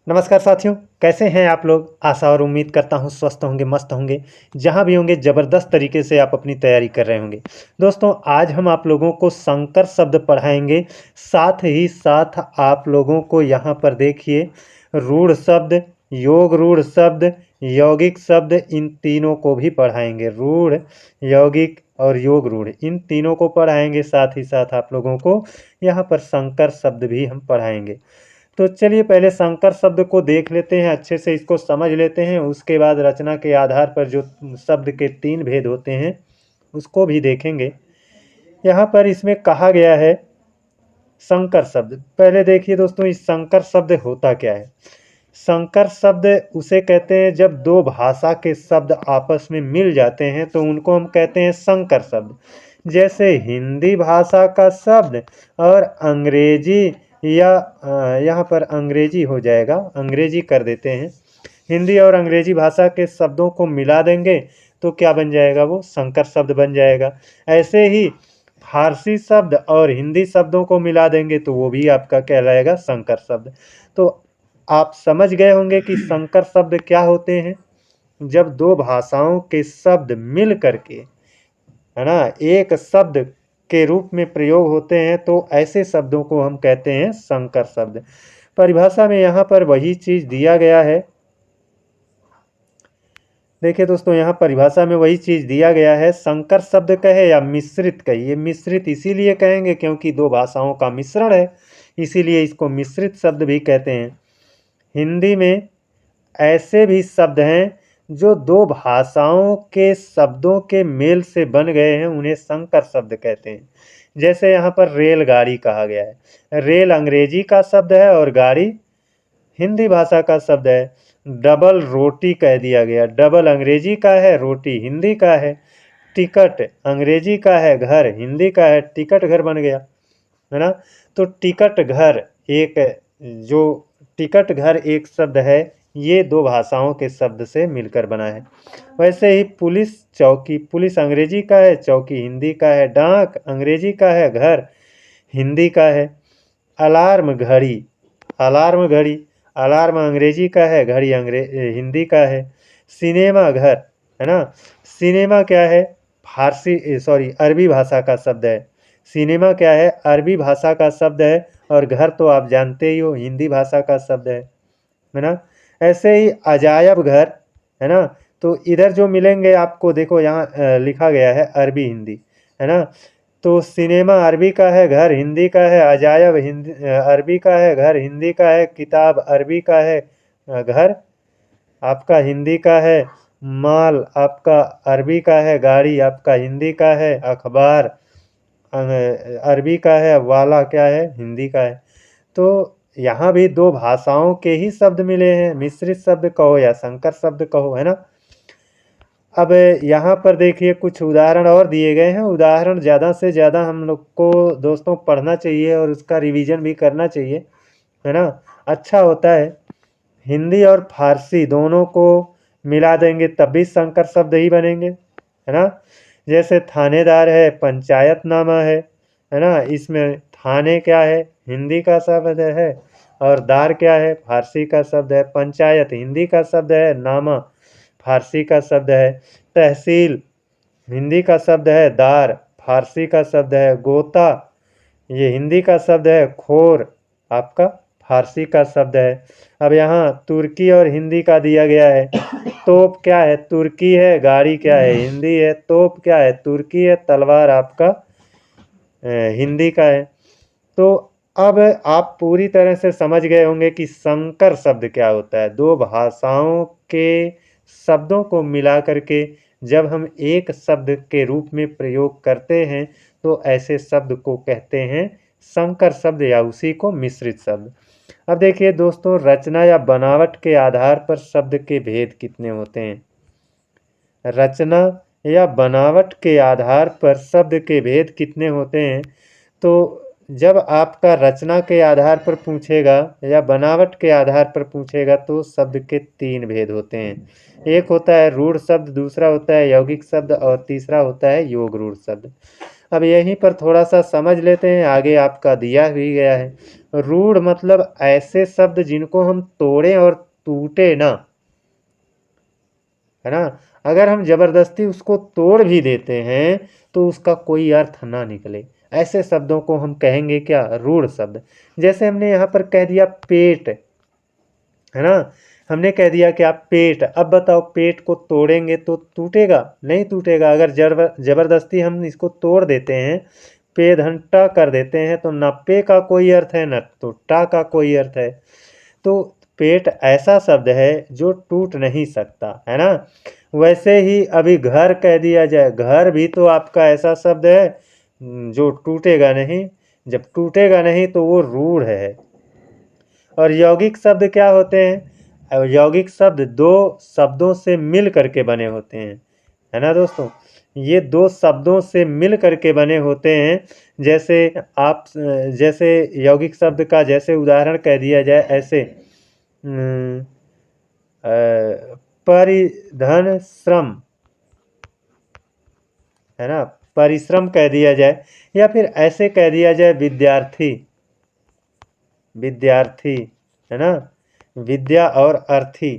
नमस्कार साथियों, कैसे हैं आप लोग? आशा और उम्मीद करता हूँ स्वस्थ होंगे, मस्त होंगे। जहाँ भी होंगे ज़बरदस्त तरीके से आप अपनी तैयारी कर रहे होंगे। दोस्तों, आज हम आप लोगों को संकर शब्द पढ़ाएंगे। साथ ही साथ आप लोगों को यहाँ पर देखिए रूढ़ शब्द, योग रूढ़ शब्द, यौगिक शब्द, इन तीनों को भी पढ़ाएंगे। रूढ़, यौगिक और योग रूढ़, इन तीनों को पढ़ाएंगे। साथ ही साथ आप लोगों को यहाँ पर संकर शब्द भी हम पढ़ाएंगे। तो चलिए पहले संकर शब्द को देख लेते हैं, अच्छे से इसको समझ लेते हैं। उसके बाद रचना के आधार पर जो शब्द के 3 भेद होते हैं उसको भी देखेंगे। यहाँ पर इसमें कहा गया है संकर शब्द। पहले देखिए दोस्तों, इस संकर शब्द होता क्या है। संकर शब्द उसे कहते हैं जब दो भाषा के शब्द आपस में मिल जाते हैं तो उनको हम कहते हैं संकर शब्द। जैसे हिंदी भाषा का शब्द और अंग्रेजी, या यहाँ पर अंग्रेजी हो जाएगा, अंग्रेजी कर देते हैं। हिंदी और अंग्रेजी भाषा के शब्दों को मिला देंगे तो क्या बन जाएगा? वो संकर शब्द बन जाएगा। ऐसे ही फारसी शब्द और हिंदी शब्दों को मिला देंगे तो वो भी आपका कहलाएगा संकर शब्द। तो आप समझ गए होंगे कि संकर शब्द क्या होते हैं। जब दो भाषाओं के शब्द मिल करके, है ना, एक शब्द के रूप में प्रयोग होते हैं तो ऐसे शब्दों को हम कहते हैं संकर शब्द। परिभाषा में यहाँ पर वही चीज़ दिया गया है। देखिए दोस्तों, यहाँ परिभाषा में वही चीज़ दिया गया है। संकर शब्द कहे या मिश्रित कहिए, मिश्रित इसीलिए कहेंगे क्योंकि दो भाषाओं का मिश्रण है, इसीलिए इसको मिश्रित शब्द भी कहते हैं। हिंदी में ऐसे भी शब्द हैं जो दो भाषाओं के शब्दों के मेल से बन गए हैं, उन्हें संकर शब्द कहते हैं। जैसे यहाँ पर रेलगाड़ी कहा गया है। रेल अंग्रेजी का शब्द है और गाड़ी हिंदी भाषा का शब्द है। डबल रोटी कह दिया गया। डबल अंग्रेजी का है, रोटी हिंदी का है। टिकट अंग्रेजी का है, घर हिंदी का है, टिकट घर बन गया, है ना। तो टिकट घर एक, जो टिकट घर एक शब्द है, ये दो भाषाओं के शब्द से मिलकर बना है। वैसे ही पुलिस चौकी, पुलिस अंग्रेजी का है, चौकी हिंदी का है। डाक अंग्रेजी का है, घर हिंदी का है। अलार्म घड़ी, अलार्म घड़ी, अलार्म अंग्रेजी का है, घड़ी हिंदी का है। सिनेमा घर, है ना, सिनेमा क्या है? फारसी सॉरी अरबी भाषा का शब्द है। सिनेमा क्या है? अरबी भाषा का शब्द है। और घर तो आप जानते ही हो, हिंदी भाषा का शब्द है ना। ऐसे ही अजायब घर, है ना। तो इधर जो मिलेंगे आपको, देखो यहाँ लिखा गया है अरबी हिंदी, है ना। तो सिनेमा अरबी का है, घर हिंदी का है। अजायब हिंदी अरबी का है, घर हिंदी का है। किताब अरबी का है, घर आपका हिंदी का है। माल आपका अरबी का है, गाड़ी आपका हिंदी का है। अखबार अरबी का है, वाला क्या है? हिंदी का है। तो यहाँ भी दो भाषाओं के ही शब्द मिले हैं, मिश्रित शब्द कहो या संकर शब्द कहो, है ना। अब यहाँ पर देखिए कुछ उदाहरण और दिए गए हैं। उदाहरण ज़्यादा से ज़्यादा हम लोग को दोस्तों पढ़ना चाहिए और उसका रिवीजन भी करना चाहिए, है ना। अच्छा होता है। हिंदी और फारसी दोनों को मिला देंगे तब भी संकर शब्द ही बनेंगे, है ना। जैसे थानेदार है, पंचायतनामा है ना। इसमें थाने क्या है? हिंदी का शब्द है। और दार क्या है? फारसी का शब्द है। पंचायत हिंदी का शब्द है, नामा फारसी का शब्द है। तहसील हिंदी का शब्द है, दार फारसी का शब्द है। गोता ये हिंदी का शब्द है, खोर आपका फारसी का शब्द है। अब यहाँ तुर्की और हिंदी का दिया गया है। तोप क्या है? तुर्की है। गाड़ी क्या है? हिंदी है। तोप क्या है? तुर्की है। तलवार आपका हिंदी का है। तो अब आप पूरी तरह से समझ गए होंगे कि संकर शब्द क्या होता है। दो भाषाओं के शब्दों को मिला करके जब हम एक शब्द के रूप में प्रयोग करते हैं तो ऐसे शब्द को कहते हैं संकर शब्द या उसी को मिश्रित शब्द। अब देखिए दोस्तों, रचना या बनावट के आधार पर शब्द के भेद कितने होते हैं। रचना या बनावट के आधार पर शब्द के भेद कितने होते हैं? तो जब आपका रचना के आधार पर पूछेगा या बनावट के आधार पर पूछेगा तो शब्द के 3 भेद होते हैं। एक होता है रूढ़ शब्द, दूसरा होता है यौगिक शब्द और तीसरा होता है योग रूढ़ शब्द। अब यहीं पर थोड़ा सा समझ लेते हैं, आगे आपका दिया भी गया है। रूढ़ मतलब ऐसे शब्द जिनको हम तोड़ें और टूटे ना, है ना। अगर हम जबरदस्ती उसको तोड़ भी देते हैं तो उसका कोई अर्थ ना निकले, ऐसे शब्दों को हम कहेंगे क्या, रूढ़ शब्द। जैसे हमने यहाँ पर कह दिया पेट, है ना, हमने कह दिया क्या पेट। अब बताओ पेट को तोड़ेंगे तो टूटेगा, नहीं टूटेगा। अगर जबरदस्ती हम इसको तोड़ देते हैं, पे धन ट कर देते हैं, तो न पे का कोई अर्थ है न तो टा का कोई अर्थ है। तो पेट ऐसा शब्द है जो टूट नहीं सकता, है ना। वैसे ही अभी घर कह दिया जाए, घर भी तो आपका ऐसा शब्द है जो टूटेगा नहीं। जब टूटेगा नहीं तो वो रूढ़ है। और यौगिक शब्द क्या होते हैं, यौगिक शब्द दो शब्दों से मिल करके बने होते हैं, है ना दोस्तों। ये दो शब्दों से मिल करके बने होते हैं। जैसे आप, जैसे यौगिक शब्द का जैसे उदाहरण कह दिया जाए, ऐसे परिधन श्रम, है ना, परिश्रम कह दिया जाए, या फिर ऐसे कह दिया जाए विद्यार्थी, विद्यार्थी, है ना। विद्या और अर्थी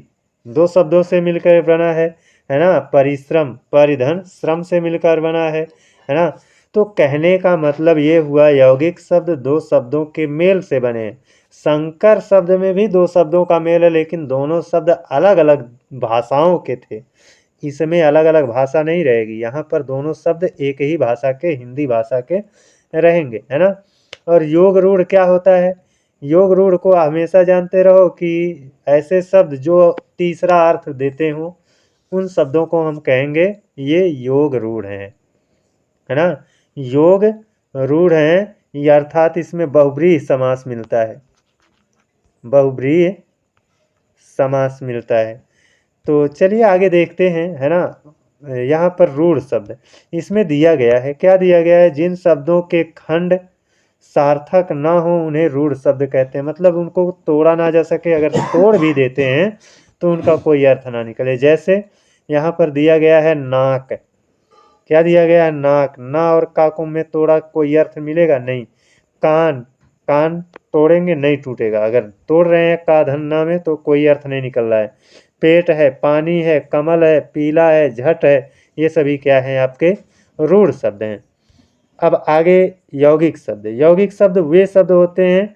दो शब्दों से मिलकर बना है ना। परिश्रम, परिधन श्रम से मिलकर बना है ना। तो कहने का मतलब ये हुआ यौगिक शब्द दो शब्दों के मेल से बने। संकर शब्द में भी दो शब्दों का मेल है, लेकिन दोनों शब्द अलग अलग भाषाओं के थे। इसमें अलग अलग भाषा नहीं रहेगी, यहाँ पर दोनों शब्द एक ही भाषा के, हिंदी भाषा के रहेंगे, है ना। और योग रूढ़ क्या होता है, योग रूढ़ को हमेशा जानते रहो कि ऐसे शब्द जो तीसरा अर्थ देते हो, उन शब्दों को हम कहेंगे ये योग रूढ़ है ना। योग रूढ़ है, ये अर्थात इसमें बहुब्रीहि समास मिलता है, बहुब्रीहि समास मिलता है। तो चलिए आगे देखते हैं, है ना। यहाँ पर रूढ़ शब्द इसमें दिया गया है, क्या दिया गया है, जिन शब्दों के खंड सार्थक ना हो उन्हें रूढ़ शब्द कहते हैं। मतलब उनको तोड़ा ना जा सके, अगर तोड़ भी देते हैं तो उनका कोई अर्थ ना निकले। जैसे यहाँ पर दिया गया है नाक, क्या दिया गया है, नाक। ना और काकों में तोड़ा कोई अर्थ मिलेगा नहीं। कान, कान तोड़ेंगे नहीं टूटेगा, अगर तोड़ रहे हैं का धन ना में तो कोई अर्थ नहीं निकल रहा है। पेट है, पानी है, कमल है, पीला है, झट है, ये सभी क्या है आपके रूढ़ शब्द हैं। अब आगे यौगिक शब्द। यौगिक शब्द वे शब्द होते हैं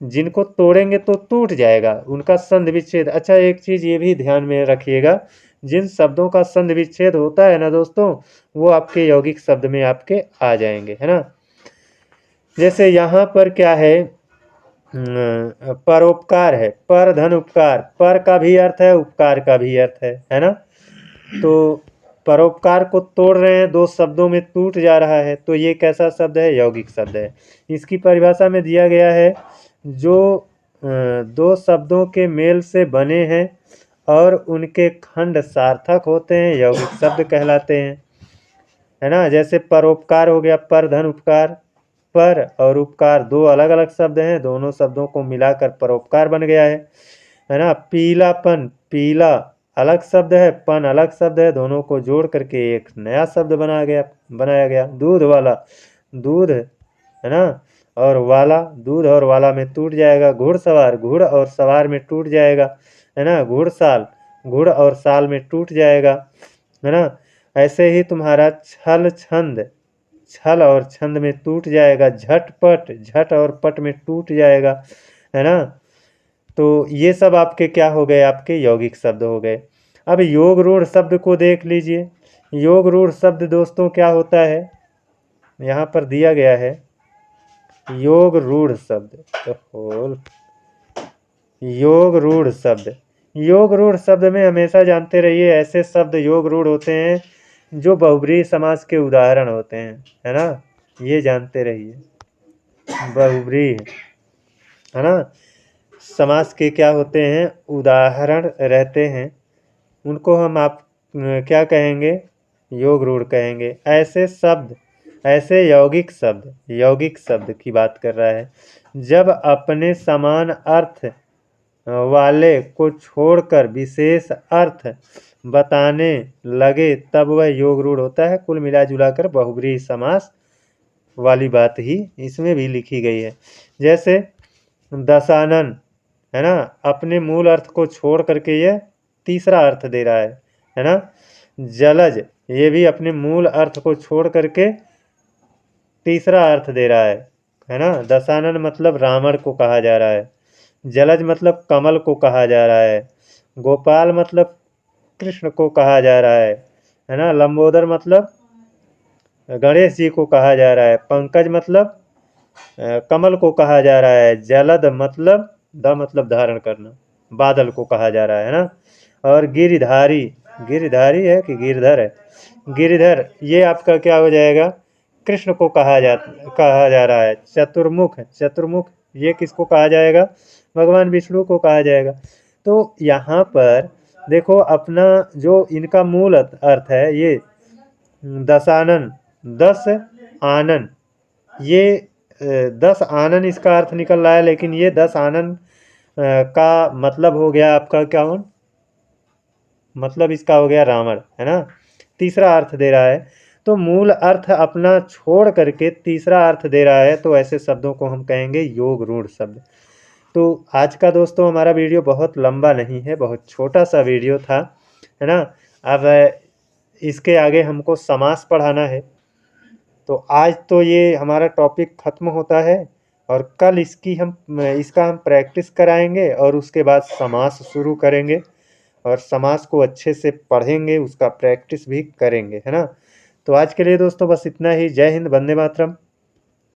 जिनको तोड़ेंगे तो टूट जाएगा, उनका संधि विच्छेद। अच्छा एक चीज ये भी ध्यान में रखिएगा, जिन शब्दों का संधि विच्छेद होता है ना दोस्तों, वो आपके यौगिक शब्द में आपके आ जाएंगे, है ना। जैसे यहाँ पर क्या है, परोपकार है, पर धन उपकार, पर का भी अर्थ है, उपकार का भी अर्थ है ना। तो परोपकार को तोड़ रहे हैं, दो शब्दों में टूट जा रहा है, तो ये कैसा शब्द है, यौगिक शब्द है। इसकी परिभाषा में दिया गया है, जो दो शब्दों के मेल से बने हैं और उनके खंड सार्थक होते हैं, यौगिक शब्द कहलाते हैं, है ना। जैसे परोपकार हो गया, पर धन उपकार, पर और उपकार दो अलग अलग शब्द हैं, दोनों शब्दों को मिलाकर परोपकार बन गया है ना। पीलापन, पीला अलग शब्द है, पन अलग शब्द है, दोनों को जोड़ करके एक नया शब्द बनाया गया। दूध वाला, दूध, है ना, और वाला, दूध और वाला में टूट जाएगा। घुड़सवार, घुड़ और सवार में टूट जाएगा, है ना। घुड़साल, घुड़ और साल में टूट जाएगा, है ना। ऐसे ही तुम्हारा छल छंद, छल और छंद में टूट जाएगा। झटपट, झट और पट में टूट जाएगा, है ना। तो ये सब आपके क्या हो गए, आपके यौगिक शब्द हो गए। अब योग रूढ़ शब्द को देख लीजिए। योग रूढ़ शब्द दोस्तों क्या होता है, यहाँ पर दिया गया है योग रूढ़ शब्द, तो योग रूढ़ शब्द। योग रूढ़ शब्द में हमेशा जानते रहिए ऐसे शब्द योग रूढ़ होते हैं जो बहुब्रीहि समास के उदाहरण होते हैं, है ना। ये जानते रहिए, बहुब्रीहि, है ना, समास के क्या होते हैं, उदाहरण रहते हैं, उनको हम आप क्या कहेंगे, योग रूढ़ कहेंगे। ऐसे शब्द, ऐसे यौगिक शब्द, यौगिक शब्द की बात कर रहा है, जब अपने समान अर्थ वाले को छोड़कर विशेष अर्थ बताने लगे तब वह योग रूढ़ होता है। कुल मिला जुला कर बहुब्रीहि समास वाली बात ही इसमें भी लिखी गई है। जैसे दशानन है ना, अपने मूल अर्थ को छोड़ करके ये तीसरा अर्थ दे रहा है ना। जलज, ये भी अपने मूल अर्थ को छोड़ करके तीसरा अर्थ दे रहा है ना। दशानन मतलब रावण को कहा जा रहा है। जलज मतलब कमल को कहा जा रहा है। गोपाल मतलब कृष्ण को कहा जा रहा है ना। लंबोदर मतलब गणेश जी को कहा जा रहा है। पंकज मतलब कमल को कहा जा रहा है। जलद मतलब द मतलब धारण करना, बादल को कहा जा रहा है ना। और गिरधारी, गिरधारी है कि गिरधर है, गिरधर ये आपका क्या हो जाएगा, कृष्ण को कहा जा रहा है। चतुर्मुख, चतुर्मुख ये किसको कहा जाएगा, भगवान विष्णु को कहा जाएगा। तो यहाँ पर देखो अपना जो इनका मूल अर्थ है ये दशानन, 10 आनन, ये 10 आनन इसका अर्थ निकल रहा है, लेकिन ये 10 आनन का मतलब हो गया आपका क्या, मतलब इसका हो गया रावण है ना। तीसरा अर्थ दे रहा है, तो मूल अर्थ अपना छोड़ करके तीसरा अर्थ दे रहा है, तो ऐसे शब्दों को हम कहेंगे योग रूढ़ शब्द। तो आज का दोस्तों हमारा वीडियो बहुत लंबा नहीं है, बहुत छोटा सा वीडियो था है ना। अब इसके आगे हमको समास पढ़ाना है, तो आज तो ये हमारा टॉपिक ख़त्म होता है और कल इसका हम प्रैक्टिस कराएंगे और उसके बाद समास शुरू करेंगे और समास को अच्छे से पढ़ेंगे, उसका प्रैक्टिस भी करेंगे है ना। तो आज के लिए दोस्तों बस इतना ही। जय हिंद, वंदे मातरम।